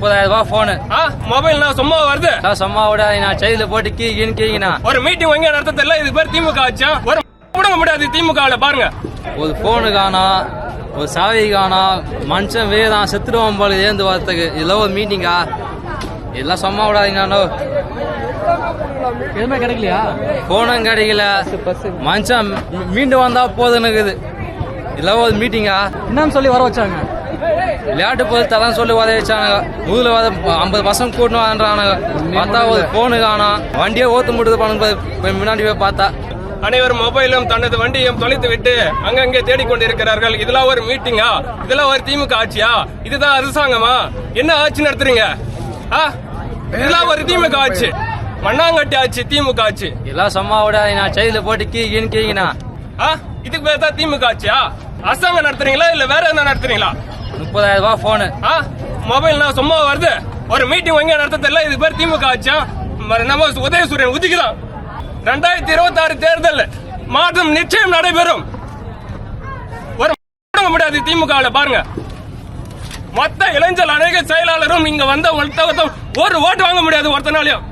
30,000 phone mobile சும்மா வருது சும்மா விட நான் செயல போட்டு கீங்கண்ணா ஒரு மீட்டிங் வாங்கி நடத்தல. இது பேர் திமுக ஆச்சா? ஒரு விட முடியாது திமுக பாருங்க. ஒரு போனு காணா, ஒரு சாவி காணா, மனுஷன் வேதான் செத்துடுவான் போல ஏந்து வரத்துக்கு. இதெல்லாம் ஒரு மீட்டிங்கா? இதெல்லாம் சும்மா விடாதீங்க. எதுவுமே கிடைக்கலையா? போனும் கிடைக்கல, மனுஷன் மீண்டு வந்தா போதுன்னு. இதெல்லாம் ஒரு மீட்டிங்கா? என்னன்னு சொல்லி வர வச்சாங்க. விளையாட்டு போது தரம் சொல்லி உதவி வச்சானுங்க. முதல்ல 50% கூட்டணும் வாங்குறானுங்க. பார்த்தா ஒரு போனு காணா, வண்டியை ஓத்து முடுது பண்ணுங்க. முன்னாடி போய் பார்த்தா அனைவரும் மொபைலும் தனது வண்டியையும் தொலைத்து விட்டு அங்கங்கே தேடிக்கொண்டிருக்கிறார்கள். இதெல்லாம் ஒரு மீட்டிங்கா? இதெல்லாம் ஒரு திமுக ஆட்சியா? இதுதான் அரசாங்கமா? என்ன ஆட்சி நடத்துறீங்க? இதெல்லாம் ஒரு திமுக ஆட்சி, மண்ணாங்கட்டி ஆட்சி, திமுக ஆட்சி. எல்லாம் சும்மா விட நான் செயல போட்டு கீங்கண்ணா. இதுக்கு பேர் தான் திமுக ஆட்சியா? அரசாங்கம் நடத்துறீங்களா இல்ல வேற என்ன நடத்துறீங்களா? 30,000 போனு மொபைல் சும்மா வருது. ஒரு மீட்டிங் வாங்கி நடத்தல. இது பேர் திமுக ஆட்சியா? நம்ம உதயசூரியன் உதிக்கலாம். 2026 தேர்தல் மாற்றம் நிச்சயம் நடைபெறும். ஒரு முடியாது திமுக பாருங்க. மொத்த இளைஞர் அநேக செயலாளரும் இங்க வந்த ஒரு ஓட்டு வாங்க முடியாது ஒருத்தனாலையும்.